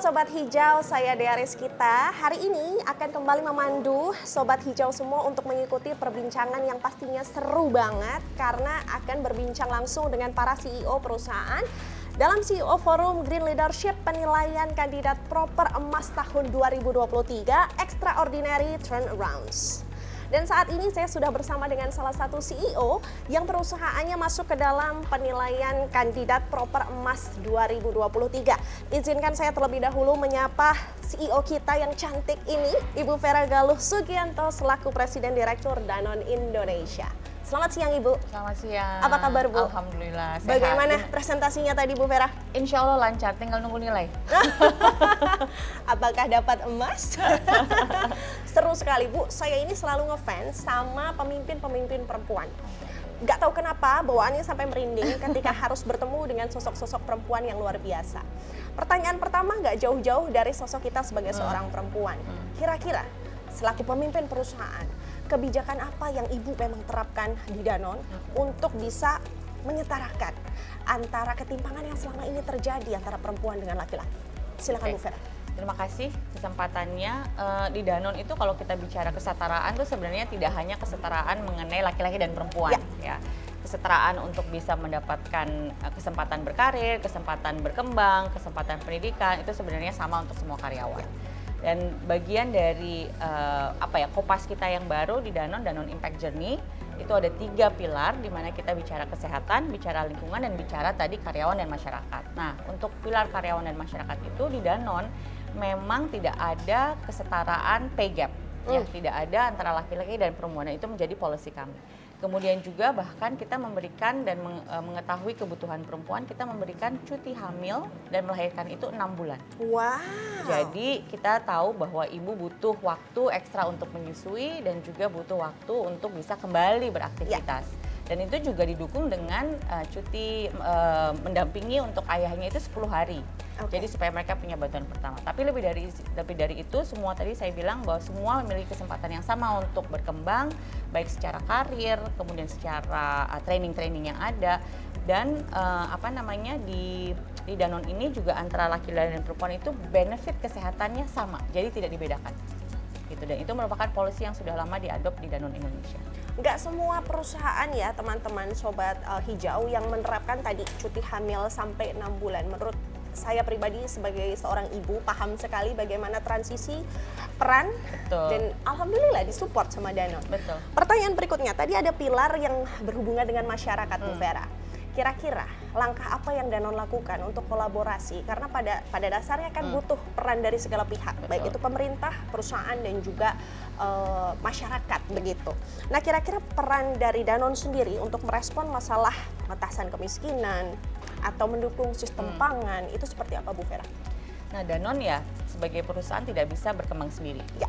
Sobat Hijau, saya Dea Rizkita. Hari ini akan kembali memandu Sobat Hijau semua untuk mengikuti perbincangan yang pastinya seru banget karena akan berbincang langsung dengan para CEO perusahaan dalam CEO Forum Green Leadership penilaian kandidat proper emas tahun 2023 Extraordinary Turnarounds. Dan saat ini saya sudah bersama dengan salah satu CEO yang perusahaannya masuk ke dalam penilaian kandidat proper emas 2023. Izinkan saya terlebih dahulu menyapa CEO kita yang cantik ini, Ibu Vera Galuh Sugianto selaku Presiden Direktur Danone Indonesia. Selamat siang Ibu. Selamat siang. Apa kabar Bu? Alhamdulillah sehat. Bagaimana presentasinya tadi Bu Vera? Insya Allah lancar, tinggal nunggu nilai. Apakah dapat emas? Seru sekali Bu, saya ini selalu ngefans sama pemimpin-pemimpin perempuan. Gak tahu kenapa bawaannya sampai merinding ketika harus bertemu dengan sosok-sosok perempuan yang luar biasa. Pertanyaan pertama gak jauh-jauh dari sosok kita sebagai seorang perempuan. Kira-kira selaku pemimpin perusahaan, kebijakan apa yang Ibu memang terapkan di Danone untuk bisa menyetarakan antara ketimpangan yang selama ini terjadi antara perempuan dengan laki-laki? Silakan Bu Vera. Terima kasih kesempatannya. Di Danone itu kalau kita bicara kesetaraan itu sebenarnya tidak hanya kesetaraan mengenai laki-laki dan perempuan, ya. Kesetaraan untuk bisa mendapatkan kesempatan berkarir, kesempatan berkembang, kesempatan pendidikan itu sebenarnya sama untuk semua karyawan. Dan bagian dari Kopas kita yang baru di Danone Impact Journey itu ada 3 pilar di mana kita bicara kesehatan, bicara lingkungan, dan bicara tadi karyawan dan masyarakat. Nah, untuk pilar karyawan dan masyarakat itu di Danone memang tidak ada kesetaraan pay gap, ya, tidak ada antara laki-laki dan perempuan. Itu menjadi policy kami. Kemudian juga bahkan kita memberikan dan mengetahui kebutuhan perempuan, kita memberikan cuti hamil dan melahirkan itu 6 bulan. Wow. Jadi kita tahu bahwa ibu butuh waktu ekstra untuk menyusui dan juga butuh waktu untuk bisa kembali beraktivitas. Dan itu juga didukung dengan cuti mendampingi untuk ayahnya itu 10 hari. Jadi supaya mereka punya bantuan pertama. Tapi lebih dari itu semua tadi saya bilang bahwa semua memiliki kesempatan yang sama untuk berkembang, baik secara karir, kemudian secara training-training yang ada, dan di Danone ini juga antara laki-laki dan perempuan itu benefit kesehatannya sama, jadi tidak dibedakan. Gitu, dan itu merupakan policy yang sudah lama diadop di Danone Indonesia. Nggak semua perusahaan ya teman-teman Sobat Hijau yang menerapkan tadi cuti hamil sampai 6 bulan. Menurut saya pribadi sebagai seorang ibu paham sekali bagaimana transisi peran. Betul. Dan alhamdulillah disupport sama Danone. Betul. Pertanyaan berikutnya, tadi ada pilar yang berhubungan dengan masyarakat Bu Vera. Kira-kira langkah apa yang Danone lakukan untuk kolaborasi? Karena pada dasarnya kan butuh peran dari segala pihak, baik itu pemerintah, perusahaan, dan juga masyarakat begitu. Nah, kira-kira peran dari Danone sendiri untuk merespon masalah pengentasan kemiskinan atau mendukung sistem pangan itu seperti apa Bu Vera? Nah, Danone ya sebagai perusahaan tidak bisa berkembang sendiri. Ya.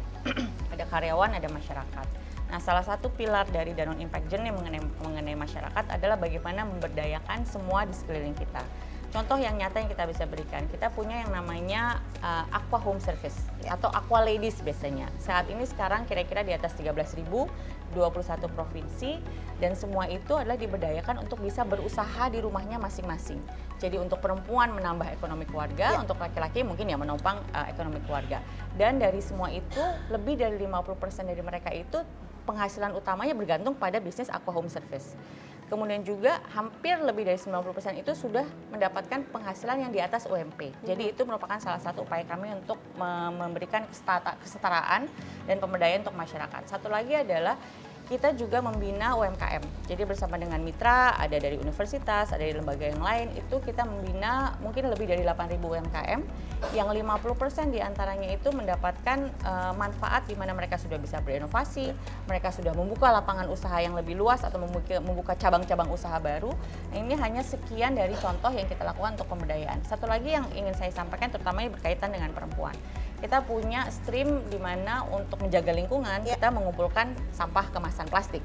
Ada karyawan, ada masyarakat. Nah, salah satu pilar dari Danone Impact Journey mengenai masyarakat adalah bagaimana memberdayakan semua di sekeliling kita. Contoh yang nyata yang kita bisa berikan, kita punya yang namanya Aqua Home Service atau Aqua Ladies biasanya. Saat ini sekarang kira-kira di atas 13.000, 21 provinsi, dan semua itu adalah diberdayakan untuk bisa berusaha di rumahnya masing-masing. Jadi untuk perempuan menambah ekonomi keluarga, untuk laki-laki mungkin ya menopang ekonomi keluarga. Dan dari semua itu lebih dari 50% dari mereka itu penghasilan utamanya bergantung pada bisnis Aqua Home Service. Kemudian juga hampir lebih dari 90% itu sudah mendapatkan penghasilan yang di atas UMP. Jadi itu merupakan salah satu upaya kami untuk memberikan kesetaraan dan pemberdayaan untuk masyarakat. Satu lagi adalah kita juga membina UMKM. Jadi bersama dengan mitra, ada dari universitas, ada dari lembaga yang lain, itu kita membina mungkin lebih dari 8.000 UMKM yang 50% diantaranya itu mendapatkan manfaat di mana mereka sudah bisa berinovasi, mereka sudah membuka lapangan usaha yang lebih luas atau membuka cabang-cabang usaha baru. Nah, ini hanya sekian dari contoh yang kita lakukan untuk pemberdayaan. Satu lagi yang ingin saya sampaikan terutama berkaitan dengan perempuan. Kita punya stream di mana untuk menjaga lingkungan kita mengumpulkan sampah kemasan plastik.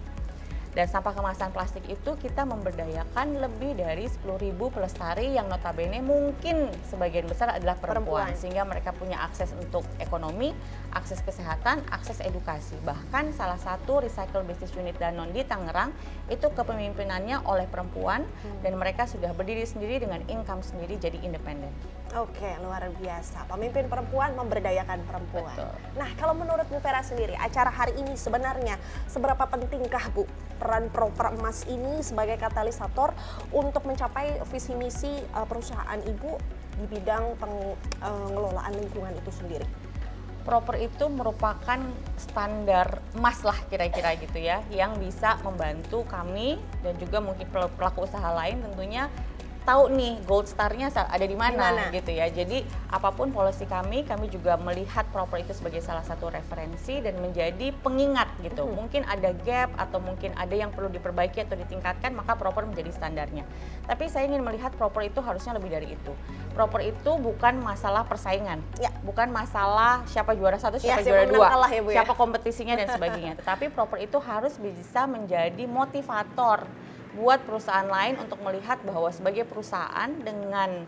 Dan sampah kemasan plastik itu kita memberdayakan lebih dari 10.000 pelestari yang notabene mungkin sebagian besar adalah perempuan. Sehingga mereka punya akses untuk ekonomi, akses kesehatan, akses edukasi. Bahkan salah satu recycle business unit Danone di Tangerang itu kepemimpinannya oleh perempuan dan mereka sudah berdiri sendiri dengan income sendiri jadi independen. Oke, luar biasa. Pemimpin perempuan memberdayakan perempuan. Betul. Nah, kalau menurut Bu Vera sendiri, acara hari ini sebenarnya seberapa pentingkah Bu peran Proper Emas ini sebagai katalisator untuk mencapai visi misi perusahaan Ibu di bidang pengelolaan lingkungan itu sendiri? Proper itu merupakan standar emas lah kira-kira gitu ya, yang bisa membantu kami dan juga mungkin pelaku usaha lain tentunya tahu nih gold star-nya ada di mana gitu ya. Jadi apapun policy kami juga melihat Proper itu sebagai salah satu referensi dan menjadi pengingat gitu. Mungkin ada gap atau mungkin ada yang perlu diperbaiki atau ditingkatkan, maka Proper menjadi standarnya. Tapi saya ingin melihat Proper itu harusnya lebih dari itu. Proper itu bukan masalah persaingan, bukan masalah siapa juara satu, siapa juara dua, ya, Bu, siapa kompetisinya dan sebagainya. Tetapi Proper itu harus bisa menjadi motivator buat perusahaan lain untuk melihat bahwa sebagai perusahaan dengan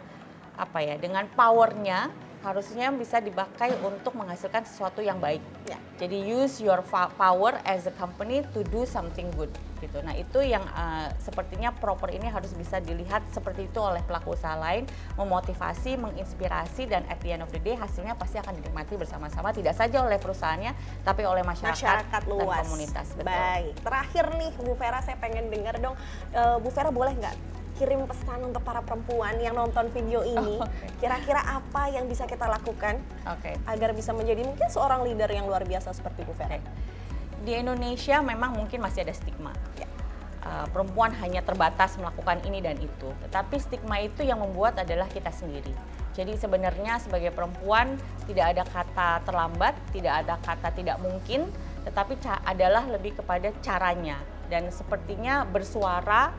dengan powernya harusnya bisa dipakai untuk menghasilkan sesuatu yang baik. Jadi use your power as a company to do something good gitu. Nah itu yang sepertinya Proper ini harus bisa dilihat seperti itu oleh pelaku usaha lain, memotivasi, menginspirasi, dan at the end of the day hasilnya pasti akan dinikmati bersama-sama, tidak saja oleh perusahaannya tapi oleh masyarakat luas dan komunitas. Betul. Baik, terakhir nih Bu Vera, saya pengen dengar dong, Bu Vera boleh nggak kirim pesan untuk para perempuan yang nonton video ini, kira-kira apa yang bisa kita lakukan agar bisa menjadi mungkin seorang leader yang luar biasa seperti Bu Vera? Di Indonesia memang mungkin masih ada stigma. Perempuan hanya terbatas melakukan ini dan itu, tetapi stigma itu yang membuat adalah kita sendiri. Jadi sebenarnya sebagai perempuan tidak ada kata terlambat, tidak ada kata tidak mungkin, tetapi adalah lebih kepada caranya. Dan sepertinya bersuara,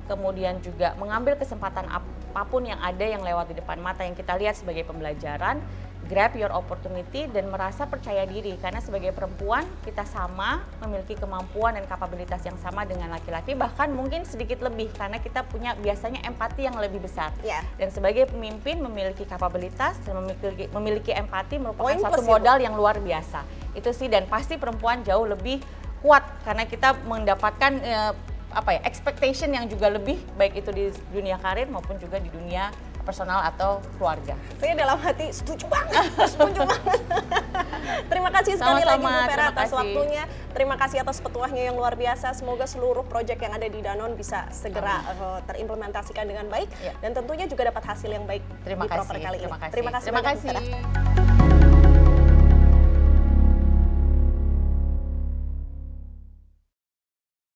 kemudian juga mengambil kesempatan apapun yang ada yang lewat di depan mata yang kita lihat sebagai pembelajaran, grab your opportunity dan merasa percaya diri karena sebagai perempuan kita sama memiliki kemampuan dan kapabilitas yang sama dengan laki-laki, bahkan mungkin sedikit lebih karena kita punya biasanya empati yang lebih besar. Dan sebagai pemimpin memiliki kapabilitas dan memiliki empati merupakan suatu modal yang luar biasa. Itu sih, dan pasti perempuan jauh lebih kuat karena kita mendapatkan expectation yang juga lebih baik itu di dunia karir maupun juga di dunia personal atau keluarga. Saya dalam hati setuju banget, setuju banget. Terima kasih sekali lagi Bu Vera atas waktunya. Terima kasih atas petuahnya yang luar biasa. Semoga seluruh proyek yang ada di Danone bisa segera terimplementasikan dengan baik dan tentunya juga dapat hasil yang baik di Proper kali ini. Terima kasih.